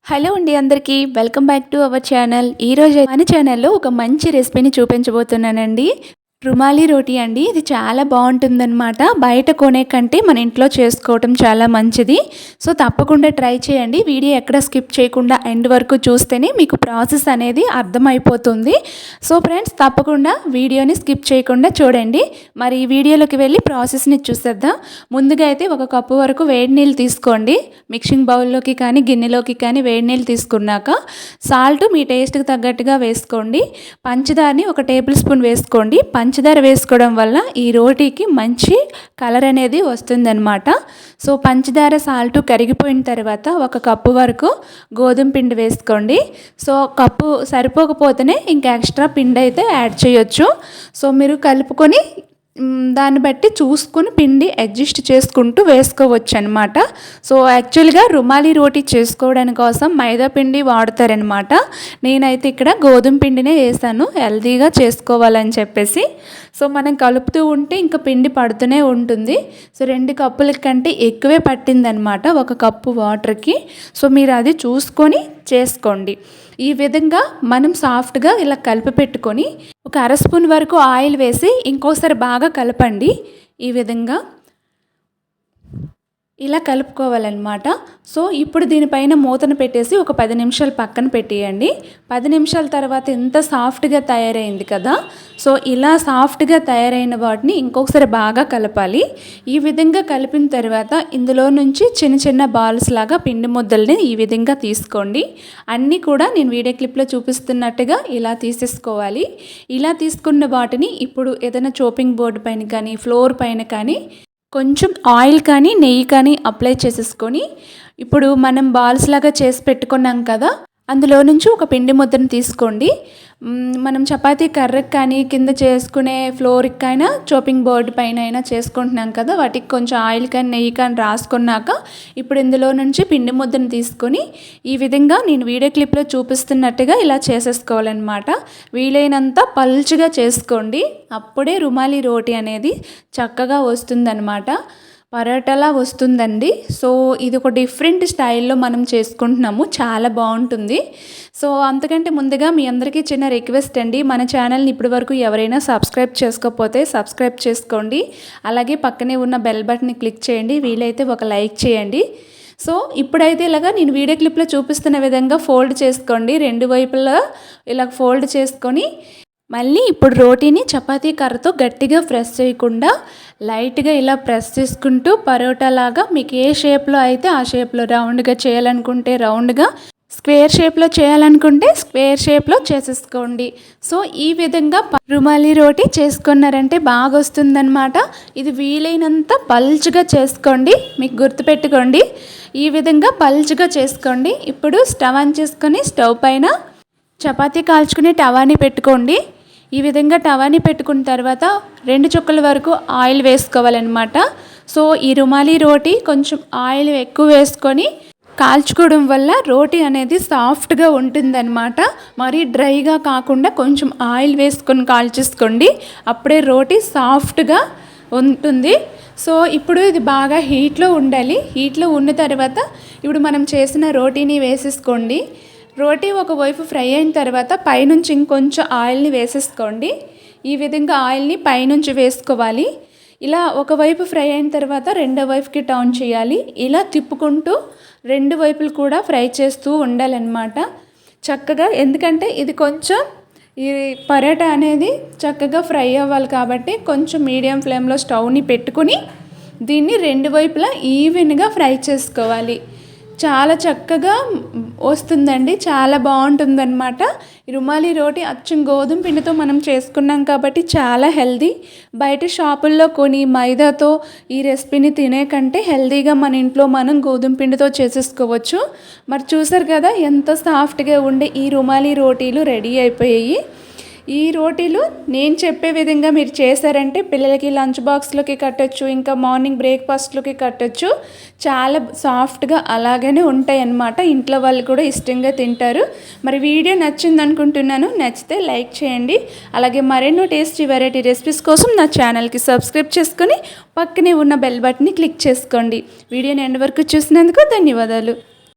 Hello అండి అందరికీ welcome back to our channel. ఈరోజు మన ఛానల్లో ఒక మంచి రెసిపీని చూపించబోతున్నానండి. రుమాలి రోటీ అండి. ఇది చాలా బాగుంటుందన్నమాట. బయట కొనే కంటే మన ఇంట్లో చేసుకోవటం చాలా మంచిది. సో తప్పకుండా ట్రై చేయండి. వీడియో ఎక్కడ స్కిప్ చేయకుండా ఎండ్ వరకు చూస్తేనే మీకు ప్రాసెస్ అనేది అర్థమైపోతుంది. సో ఫ్రెండ్స్ తప్పకుండా వీడియోని స్కిప్ చేయకుండా చూడండి. మరి ఈ వీడియోలోకి వెళ్ళి ప్రాసెస్ని చూసేద్దాం. ముందుగా అయితే ఒక కప్పు వరకు వేడి నీళ్ళు తీసుకోండి. మిక్సింగ్ బౌల్లోకి కానీ గిన్నెలోకి కానీ వేడి నీళ్ళు తీసుకున్నాక సాల్ట్ మీ టేస్ట్కి తగ్గట్టుగా వేసుకోండి. పంచదారని ఒక టేబుల్ స్పూన్ వేసుకోండి. పంచదార వేసుకోవడం వల్ల ఈ రోటీకి మంచి కలర్ అనేది వస్తుందన్నమాట. సో పంచదార సాల్ట్ కరిగిపోయిన తర్వాత ఒక కప్పు వరకు గోధుమ పిండి వేసుకోండి. సో కప్పు సరిపోకపోతేనే ఇంకా ఎక్స్ట్రా పిండి అయితే యాడ్ చేయొచ్చు. సో మీరు కలుపుకొని దాన్ని బట్టి చూసుకొని పిండి అడ్జస్ట్ చేసుకుంటూ వేసుకోవచ్చు అనమాట. సో యాక్చువల్గా రుమాలి రోటీ చేసుకోవడానికి కోసం మైదా పిండి వాడతారనమాట. నేనైతే ఇక్కడ గోధుమ పిండినే వేసాను, హెల్తీగా చేసుకోవాలని చెప్పేసి. సో మనం కలుపుతూ ఉంటే ఇంకా పిండి పడుతూనే ఉంటుంది. సో 2 కప్పుల కంటే ఎక్కువే పట్టిందనమాట ఒక కప్పు వాటర్కి. సో మీరు అది చూసుకొని చేసుకోండి. ఈ విధంగా మనం సాఫ్ట్గా ఇలా కలిపి పెట్టుకొని ఒక అర స్పూన్ వరకు ఆయిల్ వేసి ఇంకోసారి బాగా కలపండి. ఈ విధంగా ఇలా కలుపుకోవాలన్నమాట. సో ఇప్పుడు దీనిపైన మూతను పెట్టేసి ఒక 10 నిమిషాలు పక్కన పెట్టేయండి. 10 నిమిషాల తర్వాత ఎంత సాఫ్ట్గా తయారైంది కదా. సో ఇలా సాఫ్ట్గా తయారైన వాటిని ఇంకొకసారి బాగా కలపాలి. ఈ విధంగా కలిపిన తర్వాత ఇందులో నుంచి చిన్న చిన్న బాల్స్ లాగా పిండి ముద్దల్ని ఈ విధంగా తీసుకోండి. అన్నీ కూడా నేను వీడియో క్లిప్లో చూపిస్తున్నట్టుగా ఇలా తీసేసుకోవాలి. ఇలా తీసుకున్న వాటిని ఇప్పుడు ఏదైనా చాపింగ్ బోర్డు పైన కానీ ఫ్లోర్ పైన కానీ కొంచెం ఆయిల్ కానీ నెయ్యి కానీ అప్లై చేసేసుకొని ఇప్పుడు మనం బాల్స్ లాగా చేసి పెట్టుకున్నాం కదా, అందులో నుంచి ఒక పిండి ముద్దను తీసుకోండి. మనం చపాతీ కర్రకి కానీ కింద చేసుకునే ఫ్లోర్కి అయినా చాపింగ్ బోర్డు పైన అయినా చేసుకుంటున్నాం కదా, వాటికి కొంచెం ఆయిల్ కానీ నెయ్యి కానీ రాసుకున్నాక ఇప్పుడు ఇందులో నుంచి పిండి ముద్దను తీసుకొని ఈ విధంగా నేను వీడియో క్లిప్లో చూపిస్తున్నట్టుగా ఇలా చేసేసుకోవాలన్నమాట. వీలైనంత పల్చగా చేసుకోండి. అప్పుడే రుమాలి రోటీ అనేది చక్కగా వస్తుందన్నమాట. పరోటాలా వస్తుందండి. సో ఇది ఒక డిఫరెంట్ స్టైల్లో మనం చేసుకుంటున్నాము, చాలా బాగుంటుంది. సో అంతకంటే ముందుగా మీ అందరికీ చిన్న రిక్వెస్ట్ అండి, మన ఛానల్ని ఇప్పటి వరకు ఎవరైనా సబ్స్క్రైబ్ చేసుకోకపోతే సబ్స్క్రైబ్ చేసుకోండి. అలాగే పక్కనే ఉన్న బెల్ బటన్ని క్లిక్ చేయండి. వీలైతే ఒక లైక్ చేయండి. సో ఇప్పుడైతే ఇలాగా నేను వీడియో క్లిప్లో చూపిస్తున్న విధంగా ఫోల్డ్ చేసుకోండి. 2 వైపులా ఇలా ఫోల్డ్ చేసుకొని మళ్ళీ ఇప్పుడు రోటీని చపాతీ కర్రతో గట్టిగా ప్రెస్ చేయకుండా లైట్గా ఇలా ప్రెస్ చేసుకుంటూ పరోటా లాగా మీకు ఏ షేప్లో అయితే ఆ షేప్లో, రౌండ్గా చేయాలనుకుంటే రౌండ్గా, స్క్వేర్ షేప్లో చేయాలనుకుంటే స్క్వేర్ షేప్లో చేసేసుకోండి. సో ఈ విధంగా రుమాలి రోటీ చేసుకున్నారంటే బాగా వస్తుందన్నమాట. ఇది వీలైనంత పల్చగా చేసుకోండి. మీకు గుర్తుపెట్టుకోండి, ఈ విధంగా పల్చగా చేసుకోండి. ఇప్పుడు స్టవ్ ఆన్ చేసుకొని స్టవ్ పైన చపాతీ కాల్చుకునే టవాని పెట్టుకోండి. ఈ విధంగా టవాని పెట్టుకున్న తర్వాత 2 చుక్కల వరకు ఆయిల్ వేసుకోవాలన్నమాట. సో ఈ రుమాలి రోటీ కొంచెం ఆయిల్ ఎక్కువ వేసుకొని కాల్చుకోవడం వల్ల రోటీ అనేది సాఫ్ట్గా ఉంటుందన్నమాట. మరీ డ్రైగా కాకుండా కొంచెం ఆయిల్ వేసుకొని కాల్చేసుకోండి. అప్పుడే రోటీ సాఫ్ట్గా ఉంటుంది. సో ఇప్పుడు ఇది బాగా హీట్లో ఉండాలి. హీట్లో ఉన్న తర్వాత ఇప్పుడు మనం చేసిన రోటీని వేసేసుకోండి. రోటీ ఒకవైపు ఫ్రై అయిన తర్వాత పైనుంచి ఇంకొంచెం ఆయిల్ని వేసేసుకోండి. ఈ విధంగా ఆయిల్ని పైనుంచి వేసుకోవాలి. ఇలా ఒకవైపు ఫ్రై అయిన తర్వాత రెండో వైపుకి టర్న్ చేయాలి. ఇలా తిప్పుకుంటూ 2 వైపులు కూడా ఫ్రై చేస్తూ ఉండాలన్నమాట చక్కగా. ఎందుకంటే ఇది కొంచెం ఈ పరోటా అనేది చక్కగా ఫ్రై అవ్వాలి కాబట్టి కొంచెం మీడియం ఫ్లేమ్లో స్టవ్ని పెట్టుకుని దీన్ని 2 వైపులా ఈవెన్గా ఫ్రై చేసుకోవాలి. చాలా చక్కగా వస్తుందండి, చాలా బాగుంటుందన్నమాట. ఈ రుమాలి రోటీ అచ్చం గోధుమ పిండితో మనం చేసుకున్నాం కాబట్టి చాలా హెల్దీ. బయట షాపుల్లో కొని మైదాతో ఈ రెసిపీని తినే కంటే హెల్దీగా మన ఇంట్లో మనం గోధుమ పిండితో చేసేసుకోవచ్చు. మరి చూసారు కదా ఎంత సాఫ్ట్గా ఉండే ఈ రుమాలి రోటీలు రెడీ అయిపోయాయి. ఈ రోటీలు నేను చెప్పే విధంగా మీరు చేశారంటే పిల్లలకి లంచ్ బాక్స్లోకి కట్టచ్చు, ఇంకా మార్నింగ్ బ్రేక్ఫాస్ట్లోకి కట్టచ్చు. చాలా సాఫ్ట్గా అలాగనే ఉంటాయి అన్నమాట. ఇంట్లో వాళ్ళు కూడా ఇష్టంగా తింటారు. మరి వీడియో నచ్చింది అనుకుంటున్నాను. నచ్చితే లైక్ చేయండి. అలాగే మరెన్నో టేస్టీ వెరైటీ రెసిపీస్ కోసం నా ఛానల్కి సబ్స్క్రైబ్ చేసుకొని పక్కనే ఉన్న బెల్ బటన్ని క్లిక్ చేసుకోండి. వీడియోని ఎండ్ వరకు చూసినందుకు ధన్యవాదాలు.